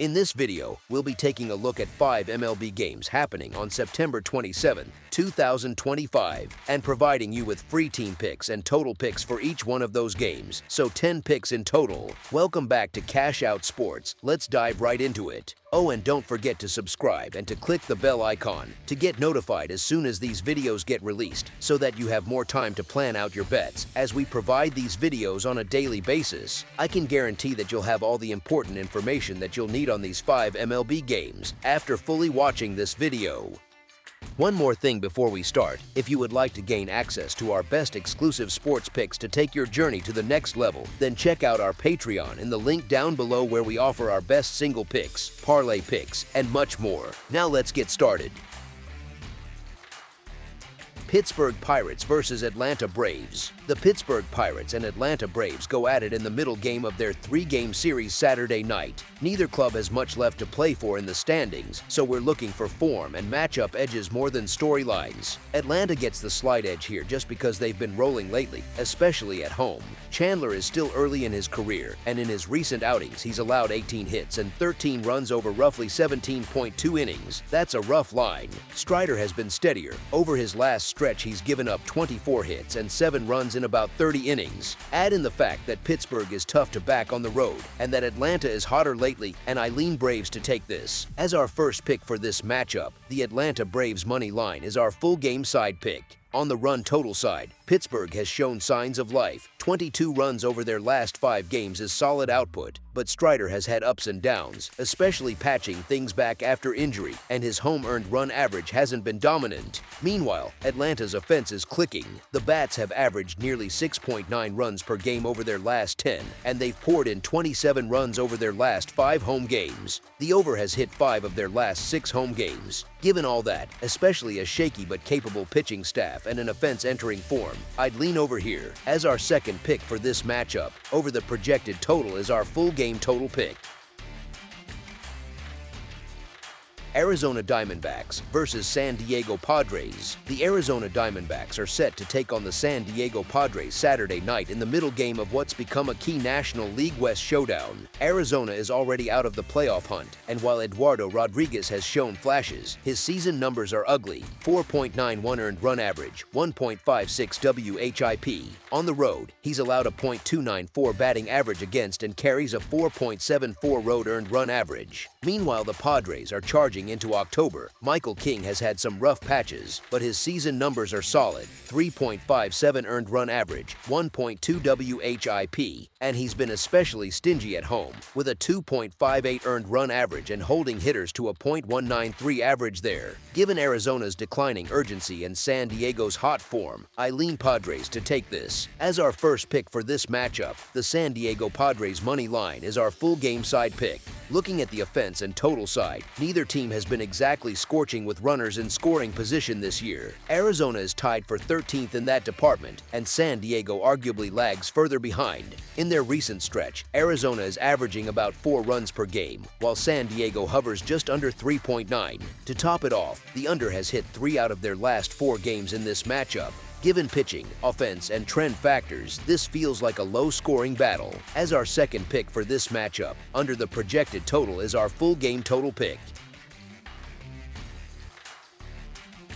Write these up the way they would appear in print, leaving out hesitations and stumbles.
In this video, we'll be taking a look at 5 MLB games happening on September 27, 2025, and providing you with free team picks and total picks for each one of those games, so 10 picks in total. Welcome back to Cash Out Sports. Let's dive right into it. Oh, and don't forget to subscribe and to click the bell icon to get notified as soon as these videos get released, so that you have more time to plan out your bets as we provide these videos on a daily basis. I can guarantee that you'll have all the important information that you'll need on these 5 MLB games after fully watching this video. One more thing before we start: if you would like to gain access to our best exclusive sports picks to take your journey to the next level, then check out our Patreon in the link down below, where we offer our best single picks, parlay picks, and much more. Now let's get started. Pittsburgh Pirates versus Atlanta Braves. The Pittsburgh Pirates and Atlanta Braves go at it in the middle game of their 3-game series Saturday night. Neither club has much left to play for in the standings, so we're looking for form and matchup edges more than storylines. Atlanta gets the slight edge here just because they've been rolling lately, especially at home. Chandler is still early in his career, and in his recent outings he's allowed 18 hits and 13 runs over roughly 17.2 innings. That's a rough line. Strider has been steadier. Over his last stretch, he's given up 24 hits and 7 runs in about 30 innings. Add in the fact that Pittsburgh is tough to back on the road and that Atlanta is hotter lately, and I lean Braves to take this. As our first pick for this matchup, the Atlanta Braves money line is our full game side pick. On the run total side, Pittsburgh has shown signs of life. 22 runs over their last 5 games is solid output, but Strider has had ups and downs, especially patching things back after injury, and his home earned run average hasn't been dominant. Meanwhile, Atlanta's offense is clicking. The Bats have averaged nearly 6.9 runs per game over their last 10, and they've poured in 27 runs over their last 5 home games. The over has hit 5 of their last 6 home games. Given all that, especially a shaky but capable pitching staff and an offense entering form, I'd lean over here. As our second pick for this matchup, over the projected total is our full game total pick. Arizona Diamondbacks versus San Diego Padres. The Arizona Diamondbacks are set to take on the San Diego Padres Saturday night in the middle game of what's become a key National League West showdown. Arizona is already out of the playoff hunt, and while Eduardo Rodriguez has shown flashes, his season numbers are ugly: 4.91 earned run average, 1.56 WHIP. On the road, he's allowed a .294 batting average against and carries a 4.74 road earned run average. Meanwhile, the Padres are charging into October. Michael King has had some rough patches, but his season numbers are solid: 3.57 earned run average, 1.2 WHIP, and he's been especially stingy at home, with a 2.58 earned run average and holding hitters to a .193 average there. Given Arizona's declining urgency and San Diego's hot form, I lean Padres to take this. As our first pick for this matchup, the San Diego Padres money line is our full game side pick. Looking at the offense and total side, neither team has been exactly scorching with runners in scoring position this year. Arizona is tied for 13th in that department, and San Diego arguably lags further behind. In their recent stretch, Arizona is averaging about 4 runs per game, while San Diego hovers just under 3.9. To top it off, the under has hit 3 out of their last 4 games in this matchup. Given pitching, offense, and trend factors, this feels like a low-scoring battle. As our second pick for this matchup, under the projected total is our full game total pick.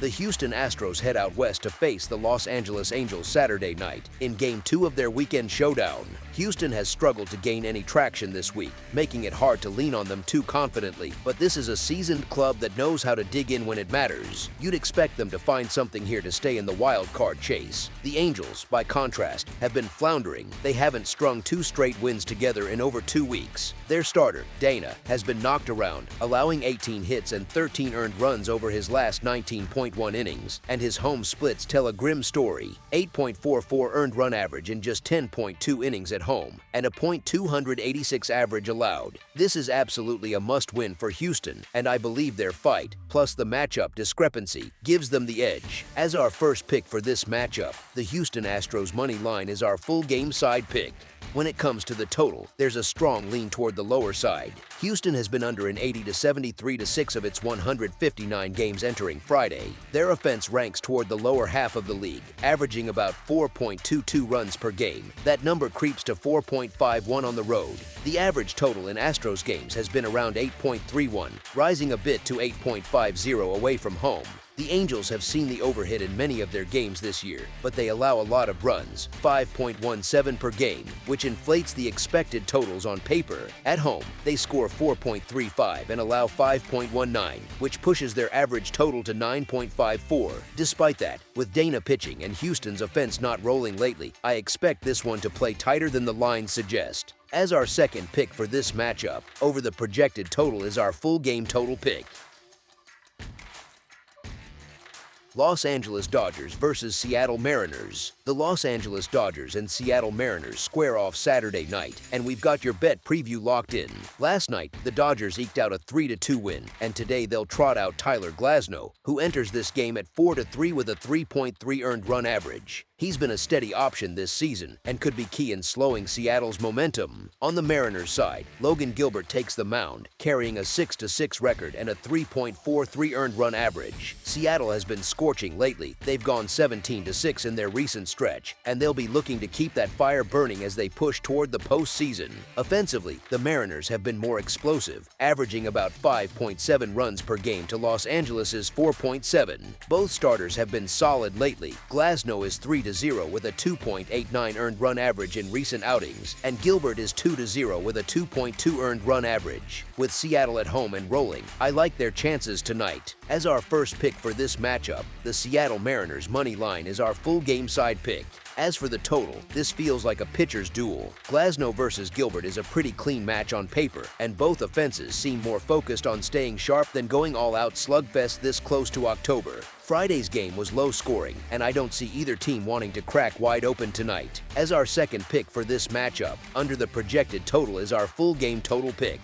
The Houston Astros head out west to face the Los Angeles Angels Saturday night in Game 2 of their weekend showdown. Houston has struggled to gain any traction this week, making it hard to lean on them too confidently, but this is a seasoned club that knows how to dig in when it matters. You'd expect them to find something here to stay in the wild card chase. The Angels, by contrast, have been floundering. They haven't strung 2 straight wins together in over 2 weeks. Their starter, Dana, has been knocked around, allowing 18 hits and 13 earned runs over his last 19.1 innings, and his home splits tell a grim story: 8.44 earned run average in just 10.2 innings at home, and a .286 average allowed. This is absolutely a must-win for Houston, and I believe their fight, plus the matchup discrepancy, gives them the edge. As our first pick for this matchup, the Houston Astros money line is our full game side pick. When it comes to the total, there's a strong lean toward the lower side. Houston has been under an 80 to 73 to 6 of its 159 games entering Friday. Their offense ranks toward the lower half of the league, averaging about 4.22 runs per game. That number creeps to 4.51 on the road. The average total in Astros games has been around 8.31, rising a bit to 8.50 away from home. The Angels have seen the overhit in many of their games this year, but they allow a lot of runs, 5.17 per game, which inflates the expected totals on paper. At home, they score 4.35 and allow 5.19, which pushes their average total to 9.54. Despite that, with Dana pitching and Houston's offense not rolling lately, I expect this one to play tighter than the lines suggest. As our second pick for this matchup, over the projected total is our full game total pick. Los Angeles Dodgers versus Seattle Mariners. The Los Angeles Dodgers and Seattle Mariners square off Saturday night, and we've got your bet preview locked in. Last night, the Dodgers eked out a 3-2 win, and today they'll trot out Tyler Glasnow, who enters this game at 4-3 with a 3.3 earned run average. He's been a steady option this season and could be key in slowing Seattle's momentum. On the Mariners side, Logan Gilbert takes the mound, carrying a 6-6 record and a 3.43 earned run average. Seattle has been scorching lately. They've gone 17-6 in their recent stretch, and they'll be looking to keep that fire burning as they push toward the postseason. Offensively, the Mariners have been more explosive, averaging about 5.7 runs per game to Los Angeles' 4.7. Both starters have been solid lately. Glasnow is 3-0 with a 2.89 earned run average in recent outings, and Gilbert is 2-0 with a 2.2 earned run average. With Seattle at home and rolling, I like their chances tonight. As our first pick for this matchup, the Seattle Mariners money line is our full game side pick. As for the total, this feels like a pitcher's duel. Glasnow versus Gilbert is a pretty clean match on paper, and both offenses seem more focused on staying sharp than going all-out slugfest this close to October. Friday's game was low scoring, and I don't see either team wanting to crack wide open tonight. As our second pick for this matchup, under the projected total is our full game total pick.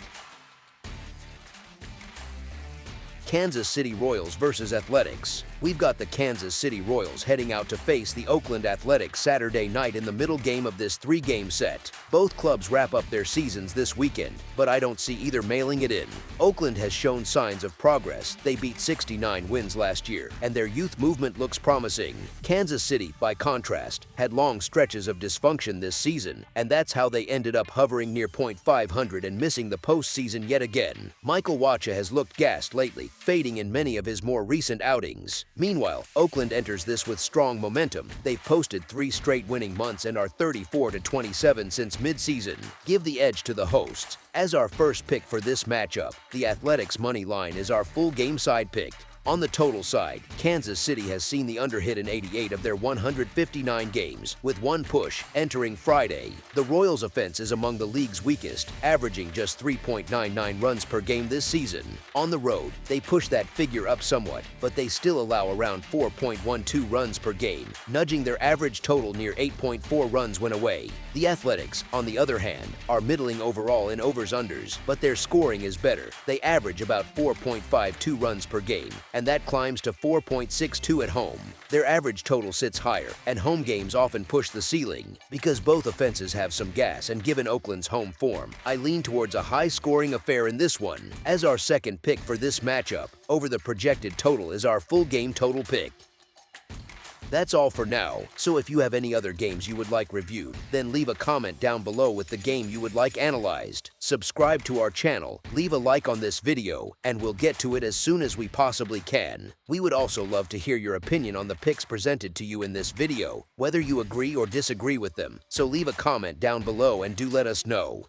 Kansas City Royals versus Athletics. We've got the Kansas City Royals heading out to face the Oakland Athletics Saturday night in the middle game of this three-game set. Both clubs wrap up their seasons this weekend, but I don't see either mailing it in. Oakland has shown signs of progress. They beat 69 wins last year, and their youth movement looks promising. Kansas City, by contrast, had long stretches of dysfunction this season, and that's how they ended up hovering near .500 and missing the postseason yet again. Michael Wacha has looked gassed lately, fading in many of his more recent outings. Meanwhile, Oakland enters this with strong momentum. They've posted 3 straight winning months and are 34-27 since midseason. Give the edge to the hosts. As our first pick for this matchup, the Athletics money line is our full game side pick. On the total side, Kansas City has seen the underhit in 88 of their 159 games, with one push entering Friday. The Royals' offense is among the league's weakest, averaging just 3.99 runs per game this season. On the road, they push that figure up somewhat, but they still allow around 4.12 runs per game, nudging their average total near 8.4 runs when away. The Athletics, on the other hand, are middling overall in overs-unders, but their scoring is better. They average about 4.52 runs per game, and that climbs to 4.62 at home. Their average total sits higher, and home games often push the ceiling. Because both offenses have some gas, and given Oakland's home form, I lean towards a high-scoring affair in this one. As our second pick for this matchup, over the projected total is our full game total pick. That's all for now, so if you have any other games you would like reviewed, then leave a comment down below with the game you would like analyzed. Subscribe to our channel, leave a like on this video, and we'll get to it as soon as we possibly can. We would also love to hear your opinion on the picks presented to you in this video, whether you agree or disagree with them, so leave a comment down below and do let us know.